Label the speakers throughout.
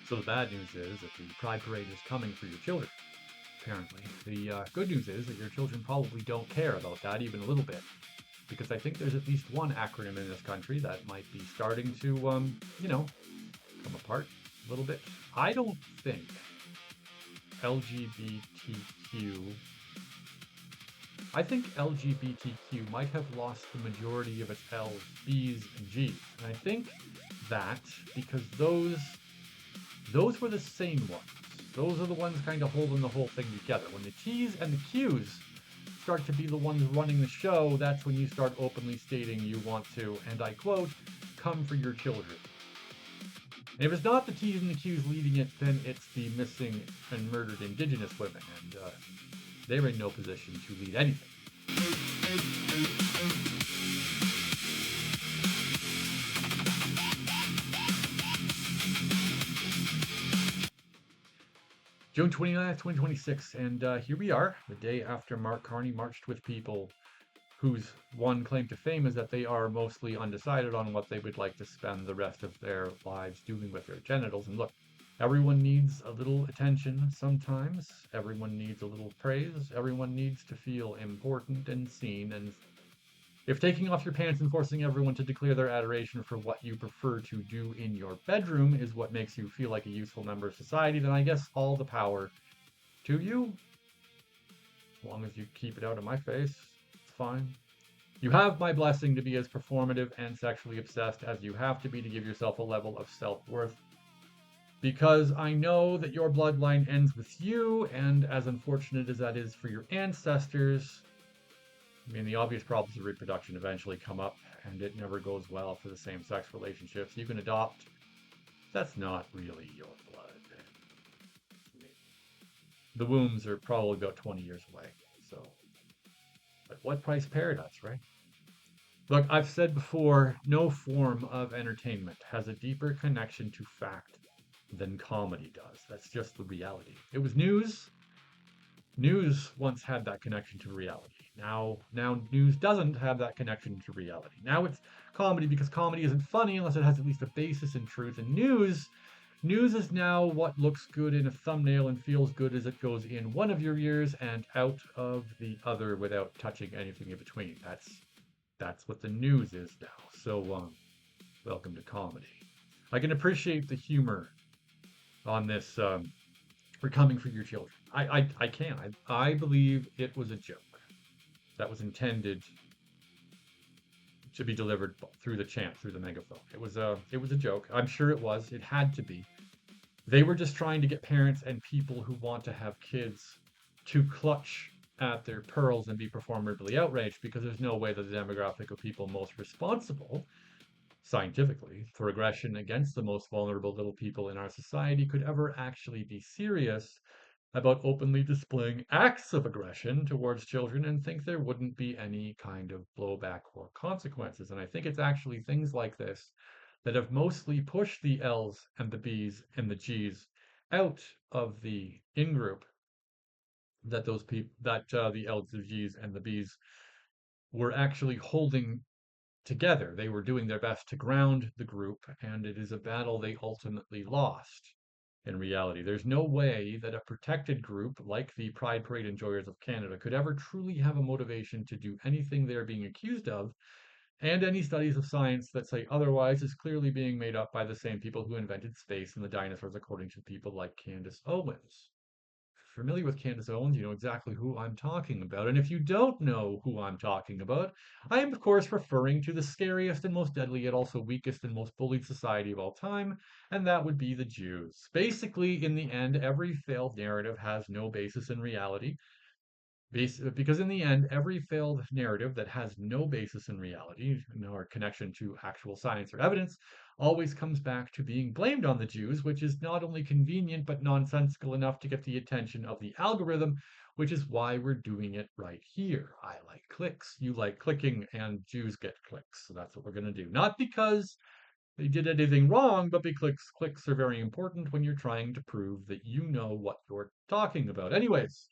Speaker 1: So the bad news is that the Pride Parade is coming for your children, apparently. The good news is that your children probably don't care about that even a little bit, because I think there's at least one acronym in this country that might be starting to, come apart a little bit. I don't think LGBTQ. I think LGBTQ might have lost the majority of its L's, B's, and G's. And I think that because those were the sane ones. Those are the ones kind of holding the whole thing together. When the T's and the Q's start to be the ones running the show, that's when you start openly stating you want to, and I quote, come for your children. And if it's not the T's and the Q's leading it, then it's the missing and murdered Indigenous women, and they're in no position to lead anything. June 29th, 2026, and here we are, the day after Carney marched with people whose one claim to fame is that they are mostly undecided on what they would like to spend the rest of their lives doing with their genitals. And look, everyone needs a little attention sometimes. Everyone needs a little praise. Everyone needs to feel important and seen. And if taking off your pants and forcing everyone to declare their adoration for what you prefer to do in your bedroom is what makes you feel like a useful member of society, then I guess all the power to you. As long as you keep it out of my face, it's fine. You have my blessing to be as performative and sexually obsessed as you have to be to give yourself a level of self-worth. Because I know that your bloodline ends with you, and as unfortunate as that is for your ancestors, I mean, the obvious problems of reproduction eventually come up, and it never goes well for the same-sex relationships. You can adopt. That's not really your blood. The wombs are probably about 20 years away, so. But what price paradise, right? Look, I've said before, no form of entertainment has a deeper connection to fact than comedy does. That's just the reality. It was news. News once had that connection to reality. Now news doesn't have that connection to reality. Now it's comedy because comedy isn't funny unless it has at least a basis in truth. And news is now what looks good in a thumbnail and feels good as it goes in one of your ears and out of the other without touching anything in between. That's what the news is now. So welcome to comedy. I can appreciate the humor on this for coming for your children. I can. I believe it was a joke that was intended to be delivered through the chant, through the megaphone. It was a joke. I'm sure it was. It had to be. They were just trying to get parents and people who want to have kids to clutch at their pearls and be performatively outraged, because there's no way that the demographic of people most responsible scientifically for aggression against the most vulnerable little people in our society could ever actually be serious about openly displaying acts of aggression towards children and think there wouldn't be any kind of blowback or consequences. And I think it's actually things like this that have mostly pushed the L's and the B's and the G's out of the in-group that those people, that the L's, the G's, and the B's were actually holding together. They were doing their best to ground the group, and it is a battle they ultimately lost. In reality, there's no way that a protected group like the Pride Parade Enjoyers of Canada could ever truly have a motivation to do anything they're being accused of, and any studies of science that say otherwise is clearly being made up by the same people who invented space and the dinosaurs, according to people like Candace Owens. Familiar with Candace Owens, you know exactly who I'm talking about. And if you don't know who I'm talking about, I am, of course, referring to the scariest and most deadly, yet also weakest and most bullied society of all time, and that would be the Jews. Basically, in the end, every failed narrative has no basis in reality, Because in the end, every failed narrative that has no basis in reality, nor connection to actual science or evidence, always comes back to being blamed on the Jews, which is not only convenient but nonsensical enough to get the attention of the algorithm, which is why we're doing it right here. I like clicks, you like clicking, and Jews get clicks. So that's what we're going to do. Not because they did anything wrong, but because clicks are very important when you're trying to prove that you know what you're talking about. Anyways,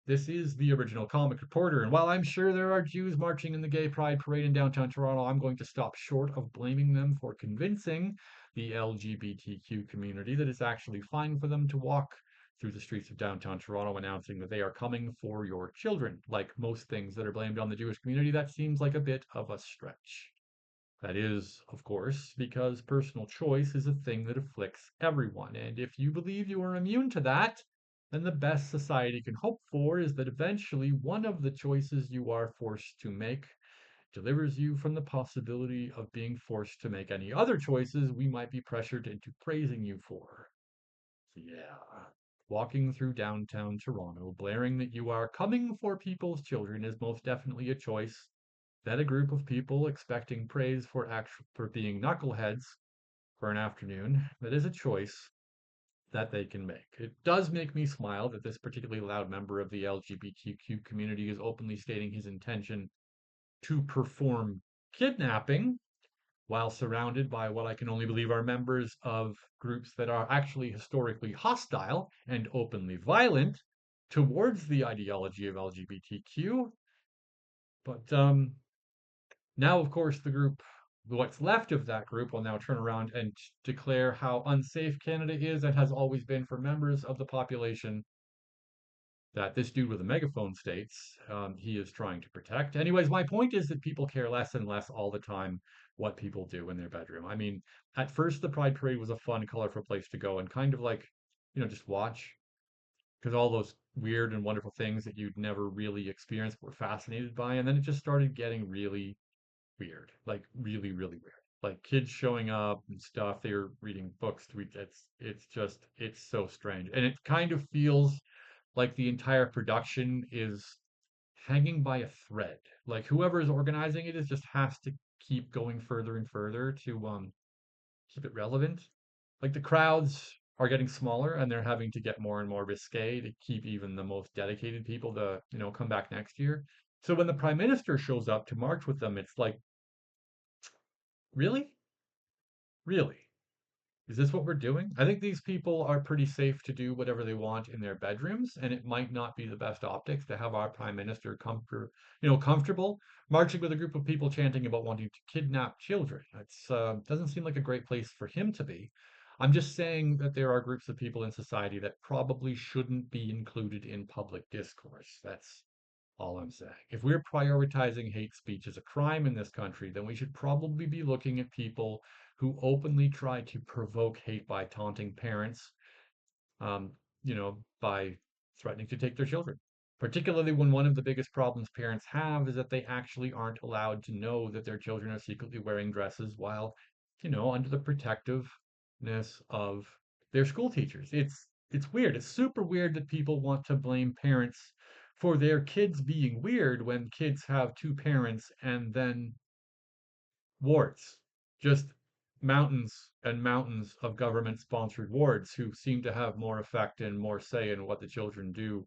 Speaker 1: this is the original comic reporter, and while I'm sure there are Jews marching in the gay pride parade in downtown Toronto, I'm going to stop short of blaming them for convincing the LGBTQ community that it's actually fine for them to walk through the streets of downtown Toronto announcing that they are coming for your children. Like most things that are blamed on the Jewish community, that seems like a bit of a stretch. That is, of course, because personal choice is a thing that afflicts everyone. And if you believe you are immune to that, then the best society can hope for is that eventually one of the choices you are forced to make delivers you from the possibility of being forced to make any other choices we might be pressured into praising you for. Yeah. Walking through downtown Toronto, blaring that you are coming for people's children is most definitely a choice that a group of people expecting praise for being knuckleheads for an afternoon, that is a choice that they can make. It does make me smile that this particularly loud member of the LGBTQ community is openly stating his intention to perform kidnapping while surrounded by what I can only believe are members of groups that are actually historically hostile and openly violent towards the ideology of LGBTQ. But now, of course, what's left of that group, will now turn around and declare how unsafe Canada is and has always been for members of the population that this dude with a megaphone states he is trying to protect. Anyways, my point is that people care less and less all the time what people do in their bedroom. I mean, at first, the Pride Parade was a fun, colorful place to go and kind of like, just watch because all those weird and wonderful things that you'd never really experienced were fascinated by. And then it just started getting really weird, like really, really weird. Like kids showing up and stuff. They were reading books. It's so strange, and it kind of feels like the entire production is hanging by a thread. Like whoever is organizing it is just has to keep going further and further to keep it relevant. Like the crowds are getting smaller and they're having to get more and more risque to keep even the most dedicated people to, come back next year. So when the prime minister shows up to march with them, it's like, really? Really? Is this what we're doing? I think these people are pretty safe to do whatever they want in their bedrooms, and it might not be the best optics to have our prime minister comfortable marching with a group of people chanting about wanting to kidnap children. It's doesn't seem like a great place for him to be. I'm just saying that there are groups of people in society that probably shouldn't be included in public discourse. That's all I'm saying. If we're prioritizing hate speech as a crime in this country, then we should probably be looking at people who openly try to provoke hate by taunting parents, um, by threatening to take their children. Particularly when one of the biggest problems parents have is that they actually aren't allowed to know that their children are secretly wearing dresses while, under the protectiveness of their school teachers. It's weird. It's super weird that people want to blame parents for their kids being weird when kids have two parents and then wards. Just mountains and mountains of government sponsored wards who seem to have more effect and more say in what the children do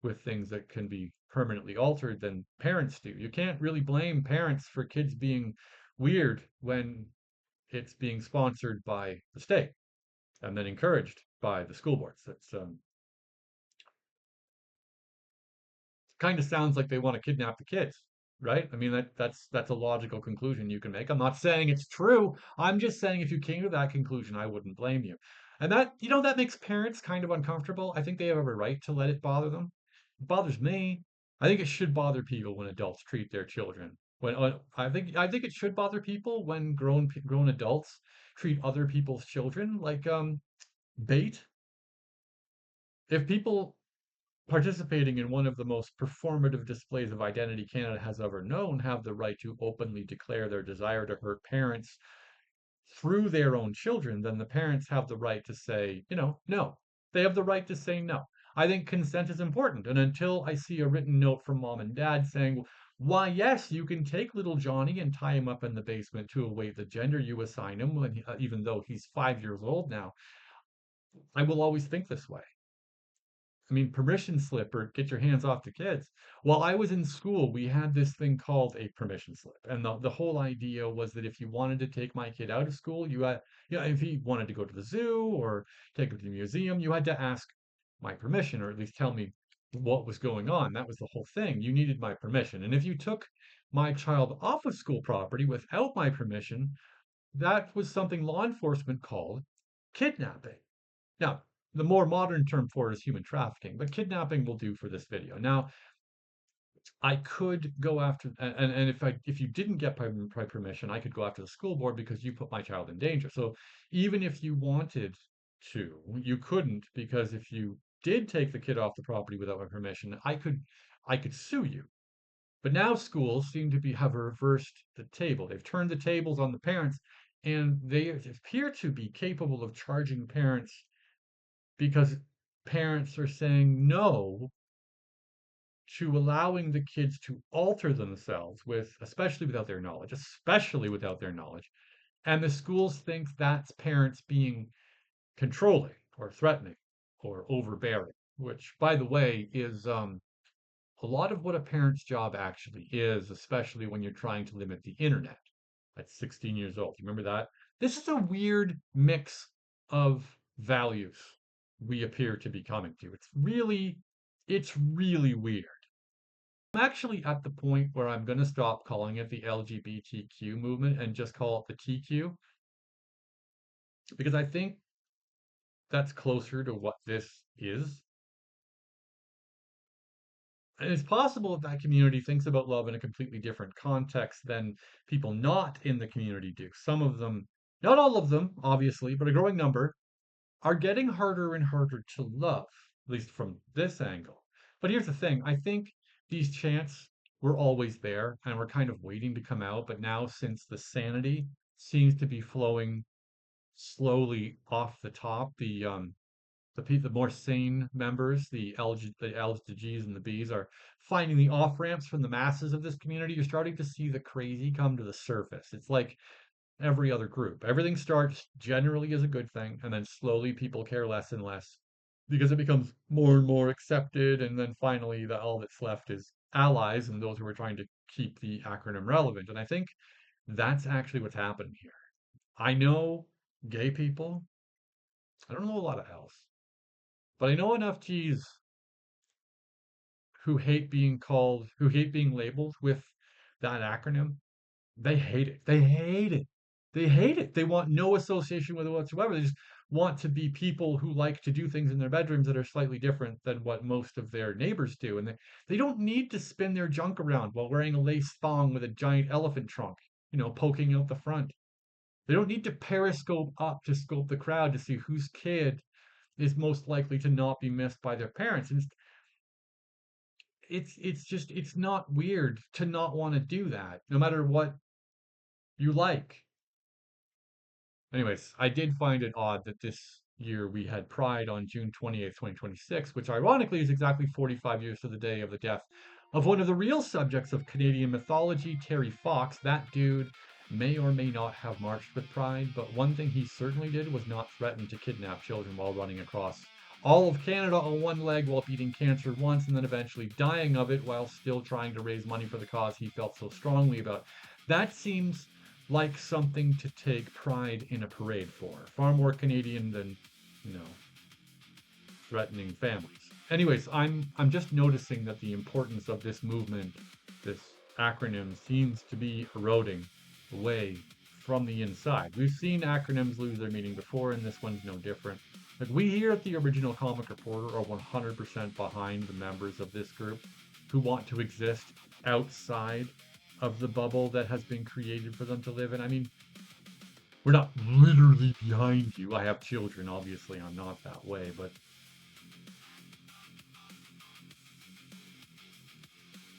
Speaker 1: with things that can be permanently altered than parents do. You can't really blame parents for kids being weird when it's being sponsored by the state and then encouraged by the school boards. That's kind of sounds like they want to kidnap the kids, right? I mean that's a logical conclusion you can make. I'm not saying it's true. I'm just saying if you came to that conclusion, I wouldn't blame you. And that makes parents kind of uncomfortable. I think they have a right to let it bother them. It bothers me. I think it should bother people when adults treat their children. I think it should bother people when grown adults treat other people's children like bait. If people participating in one of the most performative displays of identity Canada has ever known have the right to openly declare their desire to hurt parents through their own children, then the parents have the right to say, no. They have the right to say no. I think consent is important. And until I see a written note from mom and dad saying, why, yes, you can take little Johnny and tie him up in the basement to await the gender you assign him, even though he's 5 years old now, I will always think this way. I mean, permission slip or get your hands off the kids. While I was in school, we had this thing called a permission slip. And the whole idea was that if you wanted to take my kid out of school, if he wanted to go to the zoo or take him to the museum, you had to ask my permission or at least tell me what was going on. That was the whole thing. You needed my permission. And if you took my child off of school property without my permission, that was something law enforcement called kidnapping. Now, the more modern term for it is human trafficking, but kidnapping will do for this video. Now, I could go after, and if you didn't get my permission, I could go after the school board because you put my child in danger. So even if you wanted to, you couldn't because if you did take the kid off the property without my permission, I could sue you. But now schools seem to have reversed the table. They've turned the tables on the parents, and they appear to be capable of charging parents because parents are saying no to allowing the kids to alter themselves especially without their knowledge, and the schools think that's parents being controlling or threatening or overbearing, which by the way is a lot of what a parent's job actually is, especially when you're trying to limit the internet at 16 years old. You remember that? This is a weird mix of values we appear to be coming to. It's really weird. I'm actually at the point where I'm going to stop calling it the LGBTQ movement and just call it the TQ because I think that's closer to what this is. And it's possible that community thinks about love in a completely different context than people not in the community do. Some of them, not all of them, obviously, but a growing number, are getting harder and harder to love, at least from this angle. But here's the thing, I think these chants were always there and were kind of waiting to come out, but now since the sanity seems to be flowing slowly off the top, the more sane members, the L's, the G's, and the B's are finding the off ramps from the masses of this community. You're starting to see the crazy come to the surface. It's like every other group. Everything starts generally as a good thing, and then slowly people care less and less because it becomes more and more accepted, and then finally all that's left is allies and those who are trying to keep the acronym relevant. And I think that's actually what's happening here. I know gay people. I don't know a lot of else, but I know enough G's who hate being labeled with that acronym. They hate it. They hate it. They hate it. They want no association with it whatsoever. They just want to be people who like to do things in their bedrooms that are slightly different than what most of their neighbors do. And they don't need to spin their junk around while wearing a lace thong with a giant elephant trunk, poking out the front. They don't need to periscope up to scope the crowd to see whose kid is most likely to not be missed by their parents. And it's not weird to not want to do that, no matter what you like. Anyways, I did find it odd that this year we had Pride on June 28th, 2026, which ironically is exactly 45 years to the day of the death of one of the real subjects of Canadian mythology, Terry Fox. That dude may or may not have marched with Pride, but one thing he certainly did was not threaten to kidnap children while running across all of Canada on one leg while beating cancer once and then eventually dying of it while still trying to raise money for the cause he felt so strongly about. That seems like something to take pride in a parade for. Far more Canadian than, you know, threatening families. Anyways, I'm just noticing that the importance of this movement, this acronym, seems to be eroding away from the inside. We've seen acronyms lose their meaning before, and this one's no different. Like, we here at the Original Comic Reporter are 100% behind the members of this group who want to exist outside of the bubble that has been created for them to live in. I mean, we're not literally behind you. I have children, obviously I'm not that way, but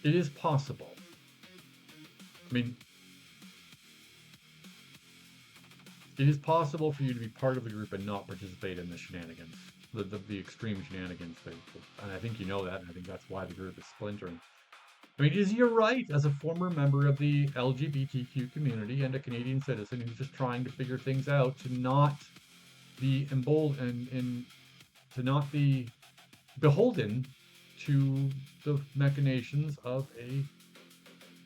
Speaker 1: it is possible. I mean, It is possible for you to be part of the group and not participate in the shenanigans, the extreme shenanigans. And I think you know that, and I think that's why the group is splintering. I mean, is your right as a former member of the LGBTQ community and a Canadian citizen who's just trying to figure things out to not be emboldened and to not be beholden to the machinations of a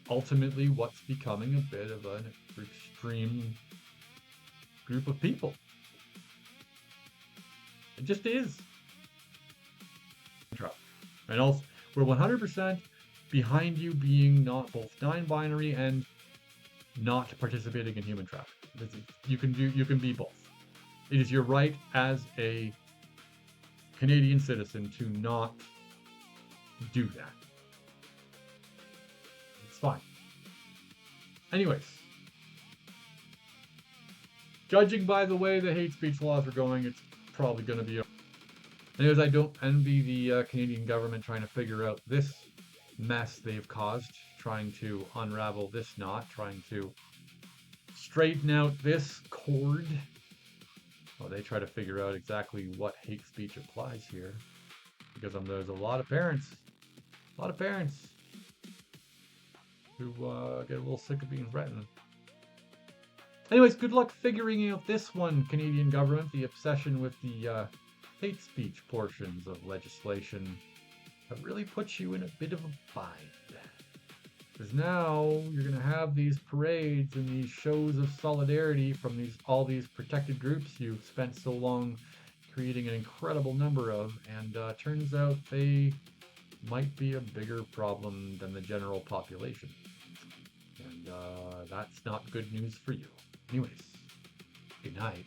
Speaker 1: ultimately what's becoming a bit of an extreme group of people. It just is. And also, we're 100% behind you being not both non-binary and not participating in human trafficking. You can be both. It is your right as a Canadian citizen to not do that. It's fine. Anyways, judging by the way the hate speech laws are going, it's probably going to be. Anyways, I don't envy the Canadian government trying to figure out this mess they've caused, trying to unravel this knot, trying to straighten out this cord. Well, they try to figure out exactly what hate speech applies here, because there's a lot of parents who get a little sick of being threatened. Anyways, good luck figuring out this one, Canadian government. The obsession with the hate speech portions of legislation have really put you in a bit of a bind. Because now you're going to have these parades and these shows of solidarity from all these protected groups you've spent so long creating an incredible number of, and turns out they might be a bigger problem than the general population. And that's not good news for you. Anyways, good night.